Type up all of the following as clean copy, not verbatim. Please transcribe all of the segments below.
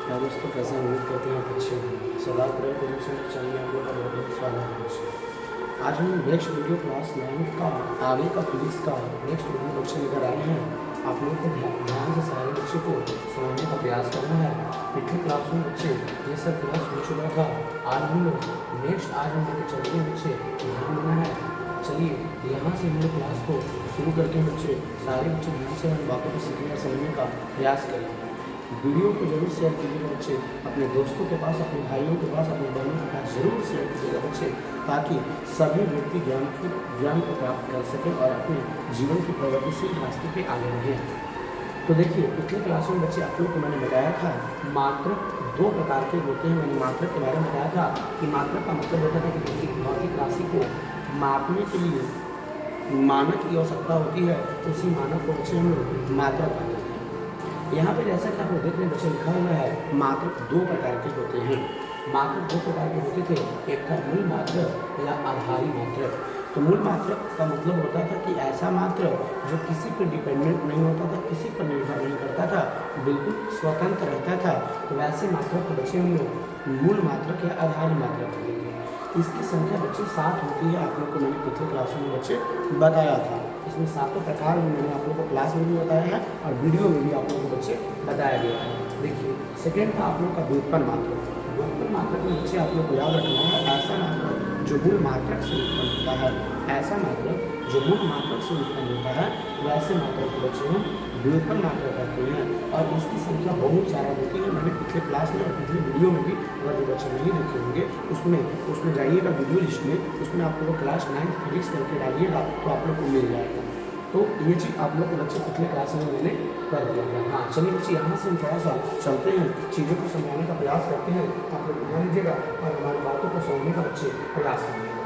हाँ दोस्तों, कैसे उम्मीद करते हैं आप अच्छे होंगे। सरदार पटेल एजुकेशन चैनल में आप लोग का बहुत बहुत स्वागत है बच्चे। आज हम नेक्स्ट वीडियो क्लास 9 का आगे का फिजिक्स का नेक्स्ट वीडियो बच्चे लेकर आए हैं। आप लोगों को ध्यान से सारे बच्चे को समझने का प्रयास करना है। पिछले क्लास में बच्चे ये सब क्लास हो चुका था। आज हम लोग नेक्स्ट आज हम लोग चलते हैं बच्चे, ध्यान देना है। चलिए यहाँ से हम लोग क्लास को शुरू करते हैं बच्चे। सारे बच्चे ध्यान से हम बातों को सीखने और समझने का प्रयास करेंगे। वीडियो को जरूर शेयर कीजिएगा बच्चे, अपने दोस्तों के पास, अपने भाइयों के पास, अपने बहनों के पास जरूर शेयर कीजिएगा बच्चे, ताकि सभी व्यक्ति ज्ञान को प्राप्त कर सकें और अपने जीवन की प्रगतिशील रास्ते पे आगे बढ़ें। तो देखिए, पिछले क्लास में बच्चे आप लोग को मैंने बताया था मात्रक दो प्रकार के होते हैं। मैंने मात्रक के बारे में बताया था कि मात्रक का मतलब होता था कि किसी भौतिक राशि को मापने के लिए मानक की आवश्यकता होती है। उसी मानक को बच्चे हम लोग मात्रक कहते हैं। यहाँ पे जैसा कि आप लोग देख रहे हैं बच्चे, लिखा हुआ है मात्रक दो प्रकार के होते हैं। मात्रक दो प्रकार के होते थे, एक था मूल मात्रक या आधारी मात्रक। तो मूल मात्रक का मतलब होता था कि ऐसा मात्रक जो किसी पर डिपेंडेंट नहीं होता था, किसी पर निर्भर नहीं करता था, बिल्कुल स्वतंत्र रहता था। तो वैसे मात्रक को बच्चे हम लोग मूल मात्रक या आधारी मात्रक कहते हैं। इसकी संख्या बच्चे 7 होती है। आप लोग को मैंने पिछले क्लासों में बच्चे बताया था। इसमें 7 प्रकार में मैंने आप लोगों को क्लास में भी बताया है और वीडियो में भी आप लोगों को बच्चे बताया गया है। देखिए, सेकेंड था आप लोग का व्युत्पन्न मात्रक। व्युत्पन्न मात्रक में बच्चे आप लोग को याद रखना है, ऐसा मात्रक जो मूल मात्रक से उत्पन्न होता है। ऐसा मात्रक जो मूल मात्रक से उत्पन्न होता है, वैसे मात्रक को बच्चे हम व्युत्पन्न मात्रक कहते हैं। और इसकी संख्या बहुत सारा होती है। मैंने पिछले क्लास में और पिछले वीडियो में भी, अगर जो बच्चे नहीं देखे होंगे उसमें जाइएगा वीडियो लिस्ट में, उसमें आप लोग क्लास 9 फिजिक्स करके डालिएगा तो आप लोग को मिल जाएगा। तो ये चीज़ आप लोग को बच्चे पिछले क्लास में मैंने कर दिया था। हाँ चलिए बच्चे, यहाँ से हम थोड़ा सा चलते हैं, चीज़ों को समझाने का प्रयास करते हैं। आप लोग ध्यान दीजिएगा और हमारी बातों को समझने का बच्चे प्रयास करिएगा।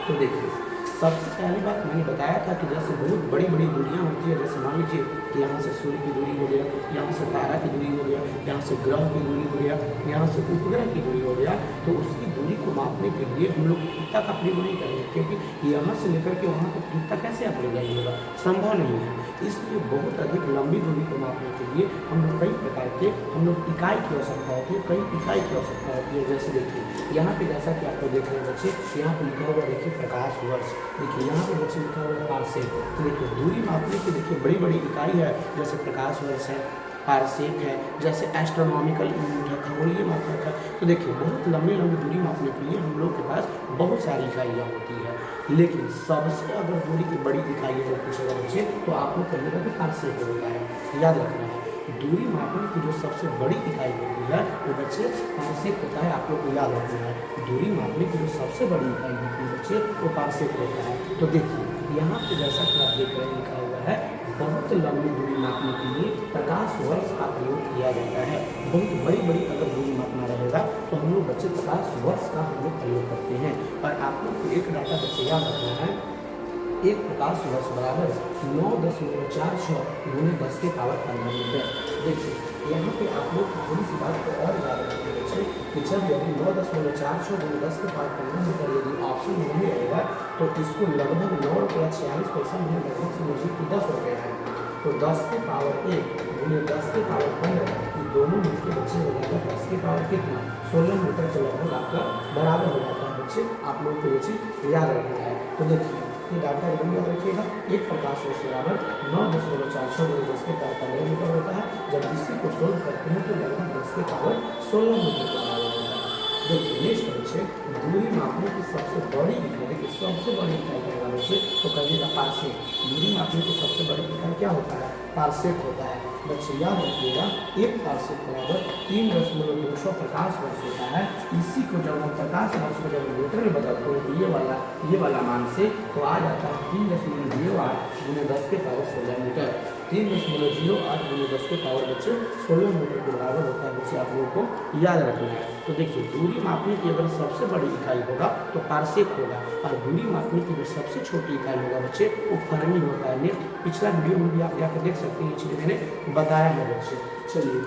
तो देखिए, सबसे पहली बात मैंने बताया था कि जैसे बहुत बड़ी बड़ी दूरियाँ होती है, जैसे मान लीजिए कि यहाँ से सूर्य की दूरी हो गया, यहाँ से तारा की दूरी हो गया, यहाँ से ग्रह की दूरी हो गया, यहाँ से उपग्रह की दूरी हो गया। तो उसकी दूरी को मापने के लिए हम लोग फीता का प्रयोग नहीं करेंगे, क्योंकि यहाँ से लेकर के वहाँ तक फीता कैसे आप ले जाइएगा, संभव नहीं है। इसलिए बहुत अधिक लंबी दूरी को मापने के लिए हम लोग कई प्रकार के इकाई की आवश्यकता होती है, कई इकाई की आवश्यकता होती है। जैसे देखिए यहाँ पे, जैसा कि आपको देख रहे हैं बच्चे, यहाँ पे लिखा हुआ देखिए प्रकाश वर्ष। देखिए यहाँ पे बच्चे लिखा हुआ है पारसेक। तो देखिए दूरी मापने की देखिए बड़ी बड़ी इकाई है, जैसे प्रकाश वर्ष है, पारसेक है, जैसे एस्ट्रोनॉमिकल यूनिट है, खगोलीय मात्रक है। तो देखिए बहुत लंबी लंबी दूरी मापने के लिए हम लोग के पास बहुत सारी इकाइयाँ होती है। लेकिन सबसे अगर दूरी की बड़ी इकाई अगर पूछेगा बच्चे, तो आप लोग कहिएगा कि पारसेक होता है। याद रखना है, दूरी मापने की जो सबसे बड़ी इकाई होती है वो बच्चे पारसेक होता है। आप लोग को याद रखना है, दूरी मापने की जो सबसे बड़ी इकाई होती है बच्चे, वो पारसेक होता है। तो देखिए यहाँ पे जैसा कि आप देख रहे हैं लिखा हुआ है, बहुत लंबी दूरी मापने के लिए प्रकाश वर्ष का प्रयोग किया जाता है। बहुत बड़ी बड़ी अगर दूरी मापना रहेगा तो हम लोग बच्चे प्रकाश वर्ष का हम लोग प्रयोग करते हैं। और आप लोग को एक डाटा बच्चे याद रखना है, एक प्रकाश वर्ष बराबर 9.46 × 10 के पावर 15 मीटर। देखिए यहाँ पे आप लोग थोड़ी सी बात को और याद रखेंगे बच्चे कि जब यदि 9.46 × 10 के पावर 15 मीटर यदि ऑप्शन नहीं रहेगा तो इसको लगभग 9.46% में लगभग समझिए कि 10 हो गया है। तो 10 के पावर 1 × 10 के पावर 15, ये दोनों मिलकर बच्चे हो जाएगा 10 के पावर कितना, 16 मीटर के लगभग आपका बराबर हो जाता है बच्चे। आप लोग को ये चीज़ याद रखना है। तो देखिए ये डाटा एकदम याद रखिएगा, एक प्रकाश वर्ष बराबर 9.46 × 10 के पावर 15 मीटर होता है। जब इसी को सोल्व करते हैं तो लगभग 10 के पावर 16 मीटर के बराबर होता है। देखिए नेक्स्ट बच्चे, दूरी मापने की सबसे बड़ी इकाई, देखिए सबसे बड़ी इकाई क्या है बच्चे, तो कहिएगा पारसेक। दूरी मापने की सबसे बड़ी इकाई क्या होता है, पारसेक होता है। बच्चे याद रखिएगा, एक पारसेक बराबर 3.200 प्रकाश वर्ष होता है। इसी को जब हम प्रकाश वर्ष को जब मीटर में बदलते हैं ये वाला मान से, तो आ जाता है 3.08 × 10 के पावर 16 मीटर। 3.08 × 10 के पावर बच्चे 16 मीटर के बराबर होता है बच्चे। आप लोगों को याद रखना है। तो देखिए दूरी मापने की अगर सबसे बड़ी इकाई होगा तो पारसेक होगा, और दूरी मापने की जो सबसे छोटी इकाई होगा बच्चे वो फरमी होता है। नेक्स्ट पिछला वीडियो में भी आप जाकर देख सकते हैं, ये चीज़ मैंने बताया है बच्चे। चलिए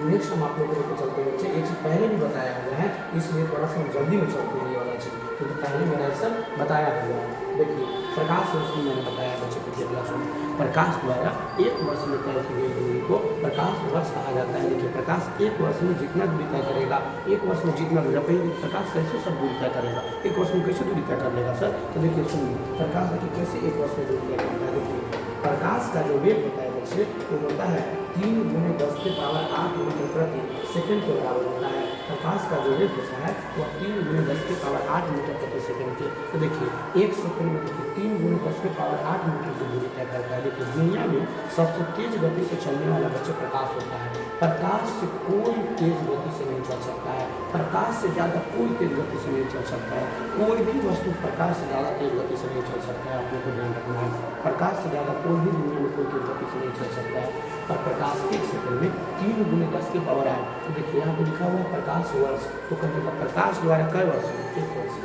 नेक्स्ट हम आप लोगों को लेकर चलते हैं बच्चे। ये चीज़ पहले भी बताया हुआ है, इसलिए थोड़ा सा हम जल्दी में चलते हैं ये वाला चीज़, क्योंकि पहले मैंने ऐसा बताया हुआ है। देखिए प्रकाश वर्ष में मैंने बताया बच्चे पिछले क्लास में। प्रकाश द्वारा एक वर्ष में तय की गई दूरी को प्रकाश वर्ष कहा जाता है। देखिए प्रकाश एक वर्ष में जितना दूरी तय करेगा, एक वर्ष में जितना दूरी, प्रकाश कैसे सब दूरी तय करेगा, एक वर्ष में कैसे दूरी तय कर लेगा सर? तो देखिए सुनिए, प्रकाश देखिए कैसे एक वर्ष में दूरी तय करता है। देखिए प्रकाश का जो वेग होता है बच्चे वो होता है 3 × 10⁸ मीटर प्रति सेकंड के बराबर होता है। प्रकाश का जो वेग होता है वो 3 × 10⁸ मीटर प्रति सेकंड के। तो देखिए एक सेकंड में देखिए 3 × 10⁸ मीटर की दूरी तय करता है। देखिए दुनिया में सबसे तेज गति से चलने वाला बच्चे प्रकाश होता है। प्रकाश से कोई तेज गति से नहीं चल सकता है, प्रकाश से ज़्यादा कोई तेज गति से नहीं चल सकता है, कोई भी वस्तु प्रकाश से ज़्यादा तेज गति से नहीं चल सकता है। आप लोग को ध्यान रखना है, प्रकाश से ज़्यादा कोई भी दुनिया में कोई तेज गति से नहीं चल सकता है। पर प्रकाश एक सेकंड में 3 × 10⁸। तो देखिए यहाँ पे लिखा हुआ है प्रकाश वर्ष, तो कहिएगा प्रकाश द्वारा कै वर्ष? एक वर्ष।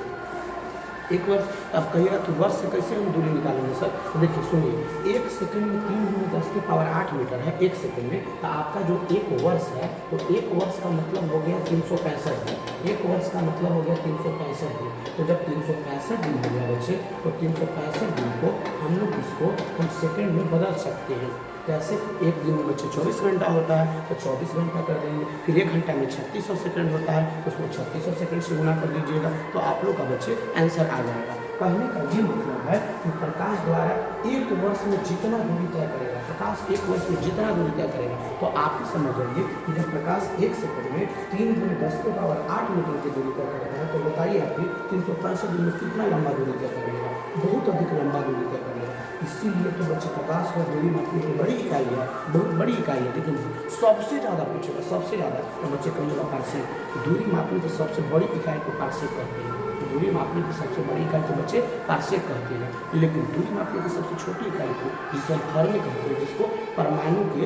एक वर्ष। अब कहिएगा कि वर्ष से कैसे हम दूरी निकालेंगे सर? तो देखिए सुनिए, एक सेकंड में 3 × 10⁸ मीटर है एक सेकंड में, तो आपका जो एक वर्ष है तो एक वर्ष का मतलब हो गया 365 दिन। एक वर्ष का मतलब हो गया 365 दिन। तो जब 365 दिन हो गया बच्चे, तो 365 दिन को हम लोग इसको हम सेकंड में बदल सकते हैं। कैसे? एक दिन में बच्चे 24 घंटा होता है तो 24 घंटा कर देंगे, फिर 1 घंटा में 3600 सेकंड होता है तो उसमें 3600 सेकंड से गुना कर दीजिएगा, तो आप लोग का बच्चे आंसर आ जाएगा। कहने का ये मतलब है कि प्रकाश द्वारा एक वर्ष में जितना दूरी तय करेगा, प्रकाश एक वर्ष में जितना दूरी तय करेगा, तो आप ही समझ जाइए कि जब प्रकाश एक सेकंड में 3 × 10⁸ मीटर की दूरी तय करता है, तो बताइए आप 365 दिन में कितना लंबा दूरी तय करेगा? बहुत अधिक लंबा दूरी तय करेगा। इसीलिए तो बच्चे प्रकाश का दूरी मापने की बड़ी इकाई है, बहुत बड़ी इकाई है। लेकिन सबसे ज़्यादा पूछेगा, सबसे ज़्यादा तो बच्चे कहिएगा पार्सेक। दूरी मापने की सबसे बड़ी इकाई को पार्सेक कहते हैं। दूरी मापने की सबसे बड़ी इकाई को बच्चे पार्सेक कहते हैं। लेकिन दूरी मापने की सबसे छोटी इकाई को जिसे हम फर्मी कहते हैं, जिसको परमाणु के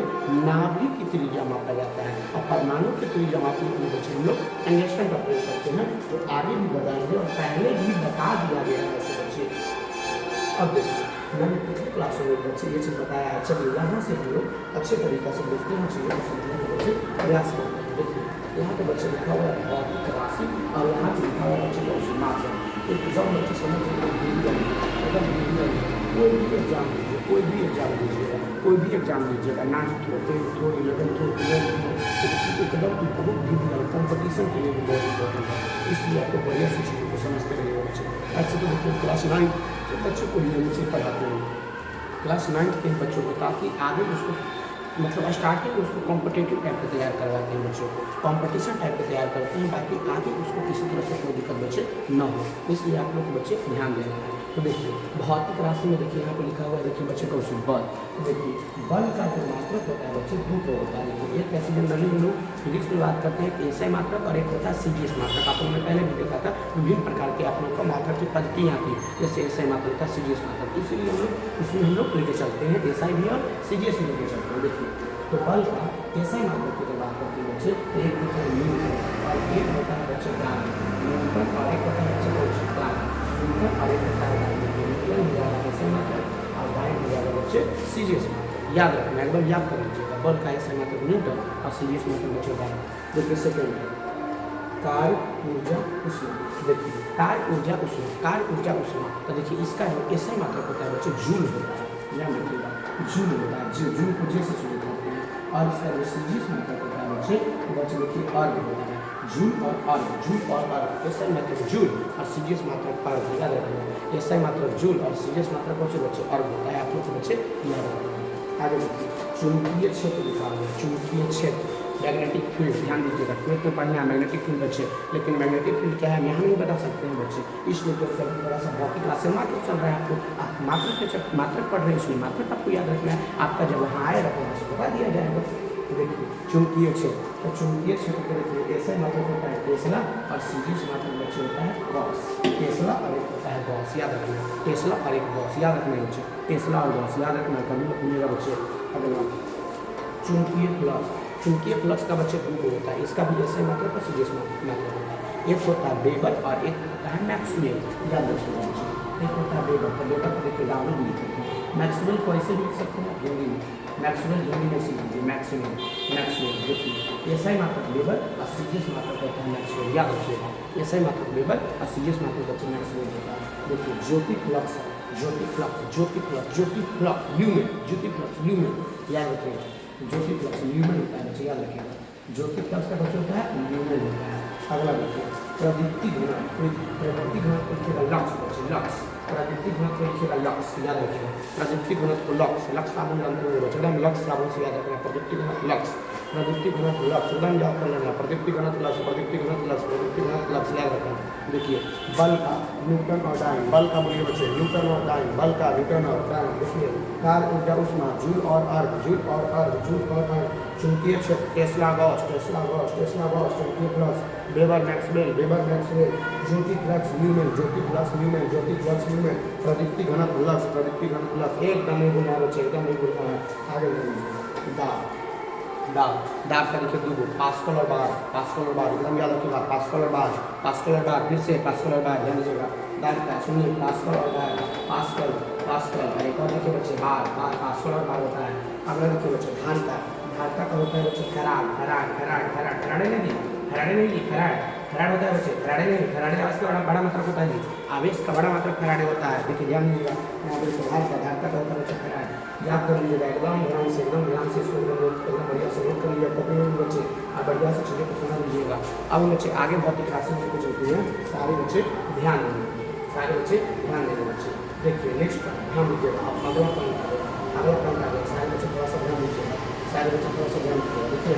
नाभिक की त्रिज्या मापा जाता है। और परमाणु की त्रिज्या मापने के लिए बच्चे हम लोग एंगस्ट्रॉम का प्रयोग करते हैं, तो आगे भी बताएंगे और पहले भी बता दिया गया है ऐसे बच्चे। अब देखिए मैंने पिछले क्लासों में बच्चे ये चीज़ बताया है। चलिए यहाँ से हम लोग अच्छे तरीक़े से देखते हैं, चीज़ों को समझने के बच्चे प्रयास करते हैं। देखिए यहाँ पे बच्चे लिखा हुआ है भौतिक राशि और यहाँ पे लिखा हुआ है बच्चे को मात्रा। एकदम बच्चे समझ कोई भी एग्जाम दीजिए, कोई भी एग्जाम दीजिएगा, कोई भी एग्जाम दीजिएगा, 9th हो, 10th हो, 11th हो, 12th हो, एकदम बहुत डिफिकल्ट कॉम्पिटिशन के लिए भी बहुत इंपॉर्टेंट है। इसलिए आपको बढ़िया से चीज़ों को समझते रहिएगा बच्चे। ऐसे तो देखिए क्लास 9 के बच्चों को ही हम से पढ़ाते हैं, क्लास 9 के बच्चों को, ताकि आगे उसको मतलब स्टार्टिंग में उसको कॉम्पिटिटिव टाइप पे तैयार करवाते हैं बच्चों को, कंपटीशन टाइप पे तैयार करते हैं, ताकि आगे उसको किसी तरह से कोई दिक्कत बच्चे न हो। इसलिए आप लोग बच्चे ध्यान देना है। तो देखिए भौतिक राशि में देखिए यहाँ पे लिखा हुआ है, देखिए बच्चे को बल। तो देखिए बल का जो मात्रक होता है बच्चे 2 को होता है। देखिए एक ऐसे जनरली हम लोग फिजिक्स में बात करते हैं, एक SI मात्रक और एक होता है CGS मात्रक। आप लोगों ने पहले भी देखा था, विभिन्न प्रकार के आप लोग का मात्रक की पद्धतियाँ थी, जैसे SI मात्रक था, CGS मात्रक। इसीलिए हम लोग इसमें हम लोग लेके चलते हैं, SI भी और CGS भी लेके चलते हैं। देखिए तो बल का SI मात्रक की जब बात करते हैं बच्चे, एक होता है न्यूटन और एक होता है बच्चे ग्राम, न्यूटन और एक होता है बच्चे ग्राम, न्यूटन और एक होता है न्यूटन हो जाएगा SI मात्रक और वाई हो जाएगा बच्चे CGS मात्रक। याद रखना, एकदम याद कर लीजिएगा, बल का SI मात्रक न्यूटन और CGS मात्रक बच्चे ग्राम। देखिए सेकेंड कार्य ऊर्जा ऊष्मा। देखिए कार्य ऊर्जा ऊष्मा, कार्य ऊर्जा ऊष्मा। तो देखिए इसका जो SI मात्रक होता है बच्चे जूल होता है, याद रखिएगा जूल होता है, जूल को जैसे शुरू करते हैं। और इसका जो CGS मात्रक होता है बच्चे देखिए अर्ग होता है, जूल और अर्ग, जूल और अर्ग। SI मात्रक जूल और CGS मात्रक अर्ग, याद रखिएगा। SI मात्रक जूल और CGS मात्रक बच्चे अर्ग होता है, आप लोग के बच्चे याद रखिएगा। आगे देखिए चुंबकीय क्षेत्र लिखा हुआ है, चुंबकीय क्षेत्र, मैग्नेटिक फील्ड। ध्यान दीजिएगा, ट्वेल्थ में पढ़ना है मैग्नेटिक फील्ड बच्चे, लेकिन मैग्नेटिक फील्ड क्या है यहाँ नहीं बता सकते हैं बच्चे, इसलिए तो थोड़ा सा भौतिक क्लास से मात्रक चल रहा है। आपको आप मात्रक पढ़ रहे हैं, इसलिए मात्रक आपको याद रखना है। आपका जब वहाँ आएगा तो वहाँ बता दिया जाएगा। देखिए चुंबकीय क्षेत्र, तो चुंबकीय क्षेत्र के देखिए SI मात्रक होता है टेस्ला और CGS मात्रक बच्चे होता है गॉस। टेस्ला और एक होता है गॉस, याद रखना है। टेस्ला और एक गॉस, याद रखना है बच्चे, टेस्ला और गॉस याद रखना है, कभी मत भूलिएगा बच्चे। अगला चुंबकीय फ्लक्स, चुंबकीय फ्लक्स का बच्चे 2 होता है, इसका भी SI मात्रक और CGS मात्रक होता है। एक होता है वेबर और एक होता है मैक्सवेल, याद रखिएगा बच्चे। एक होता है वेबर, तो वेबर को देखिए डाउन भी लिखते हैं, मैक्सवेल को ऐसे भी लिख सकते हैं हिंदी में, मैक्सवेल हिंदी में सीखिए, मैक्सवेल देखिए SI मात्रक वेबर और CGS मात्रक होता है मैक्सवेल, याद रखिएगा। SI मात्रक वेबर और CGS मात्रक बच्चे मैक्सवेल होता है। देखिए ज्योति फ्लक्स ज्योति फ्लक्स, ज्योति फ्लक्स, ज्योति फ्लक्स ल्यूमेन, ज्योति फ्लक्स ल्यूमेन, याद रखिएगा। ज्योति फ्लक्स ल्यूमेन होता है बच्चे, याद रखिएगा। ज्योति फ्लक्स का बच्चे होता है ल्यूमेन होता है। अगला देखिए प्रदीप्ति घनत्व, प्रदीप्ति घनत्व लिखिएगा लक्स बच्चे, लक्स। प्रदीप्ति घनत्व लिखिएगा लक्स, याद रखिएगा। प्रदीप्ति घनत्व लक्स, लक्स साबुन जानते होंगे बच्चे, एकदम लक्स साबुन से याद रखना। प्रदीप्ति घनत्व लक्स, प्रदीप्ति घनत्व लक्स एकदम याद कर लेना। प्रदीप्ति घनत्व लक्स, प्रदीप्ति घनत्व लक्स, प्रदीप्ति घनत्व लक्स याद रखना। देखिए बल का न्यूटन और डाइन, बल का बोलिए बच्चे न्यूटन और डाइन, बल का न्यूटन और डाइन। देखिए कार्य ऊर्जा उष्मा जूल और अर्ध, जूल और अर्ध, जूल और अर्ध। चुंबकीय क्षेत्र tesla gauss, tesla gauss, tesla gauss. चुंबकीय flux weber maxwell, weber maxwell. ज्योति फ्लक्स न्यूमैन, ज्योति फ्लक्स न्यूमैन, ज्योति फ्लक्स न्यूमैन। प्रदीप्ति घनत्व लक्स, प्रदीप्ति घनत्व लक्स। एकदम नहीं बोलना है बच्चे, एकदम नहीं बोलना है। आगे बढ़िए दाब, दाब, दाब का देखिए दो पास्कल और बार, पास्कल और बार एकदम याद रखिएगा। पास्कल और बार, पास्कल और बार, फिर से पास्कल और बार ध्यान दीजिएगा। दाब का सुनिए पास्कल और बार, पास्कल, पास्कल। और एक और देखिए बच्चे बार, बार, पास्कल और बार होता है। अगला देखिए बच्चे घाटा, घाटा का होता है बच्चे farad, farad, farad, farad, Faraday नहीं, फैराडे नहीं, फैराड, फैराड होता है बच्चे, फैराडे नहीं। फैराडे आवेश का बड़ा मात्रक होता है, आवेश का बड़ा मात्रक फैराडे होता है। देखिए ध्यान दीजिएगा। यहाँ पर घाटा, घाटा का होता है बच्चे फैराड, याद कर लीजिएगा एकदम ध्यान से, एकदम ध्यान से इसको एकदम बढ़िया से नोट कर लीजिएगा। कभी बच्चे आप बढ़िया से चीज़ों को सुना लीजिएगा। अब बच्चे आगे भौतिक राशि में कुछ होती है, सारे बच्चे ध्यान देंगे, सारे बच्चे ध्यान देंगे बच्चे। देखिए नेक्स्ट ध्यान दीजिएगा। आप अगला पॉइंट आ गया, अगला पॉइंट आ गया। सारे बच्चे थोड़ा सा ध्यान दीजिएगा, सारे बच्चे थोड़ा सा ध्यान दीजिएगा। देखिए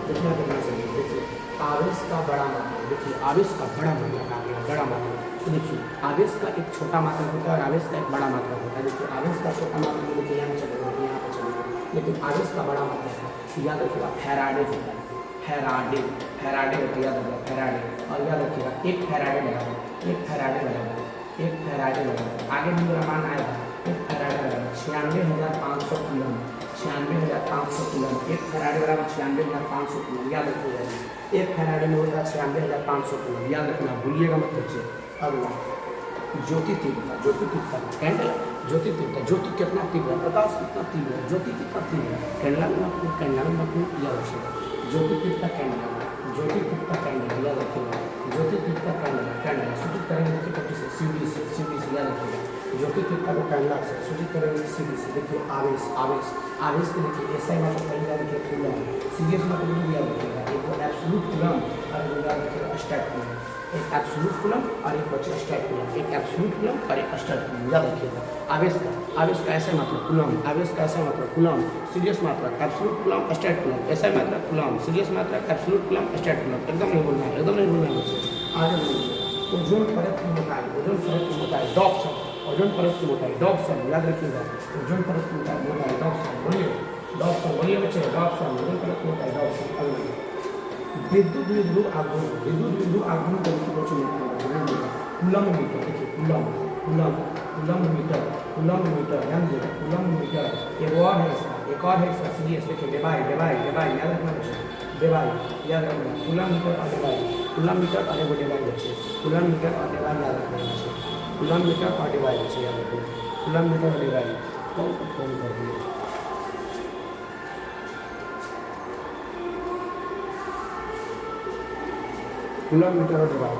देखना करना चाहिए। देखिए आवेश का बड़ा मात्रक, देखिए आवेश का बड़ा मात्रक आ गया, बड़ा मात्रक। देखिए आवेश का एक छोटा मात्रक होता है और आवेश का एक बड़ा मात्रक होता है। देखिए आवेश का छोटा मात्रक देखिए यहाँ चलेगा, यहाँ पर चलेगा, लेकिन आवेश का बड़ा मात्रक है, याद रखिएगा फैराडे होता है। फैराडे, फैराडे होता है, याद रखिएगा फैराडे। और याद रखिएगा एक फैराडे बराबर, एक फैराडे बराबर, एक फैराडे बराबर। आगे भी मेरा मान आएगा, एक फैराडे बराबर 96,500 कूलम, 96,500 कूलम। एक फैराडे बराबर 96,500 कूलम, याद रखिएगा। एक फैराडे में होगा 96,500 कूलम, याद रखना, भूलिएगा मत बच्चे। अगला ज्योति तीव्रता, ज्योति तीव्रता कैंडल, ज्योति तीव्रता, ज्योति कितना तीव्र है, प्रकाश कितना तीव्र है, ज्योति कितना तीव्र है। कैंडला में मत, कैंडला में मत, याद रखिएगा। ज्योति तीव्रता कैंडल, ज्योति तीव्रता कैंडल, याद रखिएगा। ज्योति तीव्रता कैंडल, कैंडल सूचित करेंगे देखिए पट्टी से, सीडी से, सीडी से, याद रखिएगा। ज्योति तीव्रता को कैंडला से सूचित करेंगे सीडी से। देखिए आवेश, आवेश, आवेश के देखिए एसआई मतलब पहले याद रखिए कूलम, सीरियस मतलब याद रखिएगा। एक एब्सोल्यूट कूलम और याद रखिएगा स्टैट कूलम। एक एब्सोल्यूट कूलम और एक बच्चे स्टैट कूलम, एक एब्सोल्यूट कूलम और एक स्टैट कूलम, याद रखिएगा। आवेश का, आवेश का ऐसा मतलब कूलम, आवेश का ऐसा मतलब कूलम, सीरियस मात्रा एब्सोल्यूट कूलम, स्टैट कूलम, ऐसा मात्रा कूलम, सीरियस मात्रा एब्सोल्यूट कूलम, स्टैट कूलम। एकदम नहीं बोलना है, एकदम नहीं बोलना है बच्चे। आगे बढ़िए। ओजोन परत की मोटाई, ओजोन परत की मोटाई डॉप्सन, ओजोन परत की मोटाई डॉप्सन, याद रखिएगा। ओजोन परत की मोटाई डॉप्सन, बोलिए डॉप्सन, बोलिए बच्चे डॉप्सन, ओजोन परत की मोटाई डॉप्सन। अगला विद्युत विद्युत आगमन, विद्युत विद्युत आगमन करके बच्चों कूलम मीटर, देखिए coulomb, coulomb, coulomb metre, coulomb metre, ध्यान दीजिएगा कूलम मीटर। एक और है इसका, एक और है इसका सीरियस, देखिए डेबाई, डेबाई, डेबाई, याद रखना बच्चे, डेबाई, याद रखना। कूलम मीटर और डेबाई, कूलम मीटर और एक डेबाई बच्चे, कूलम मीटर और डेबाई याद रखना बच्चे, कूलम मीटर और डेबाई बच्चे, याद रखना कूलम मीटर और डेबाई। फोन कर दिए। कूलम मीटर और डेबाई,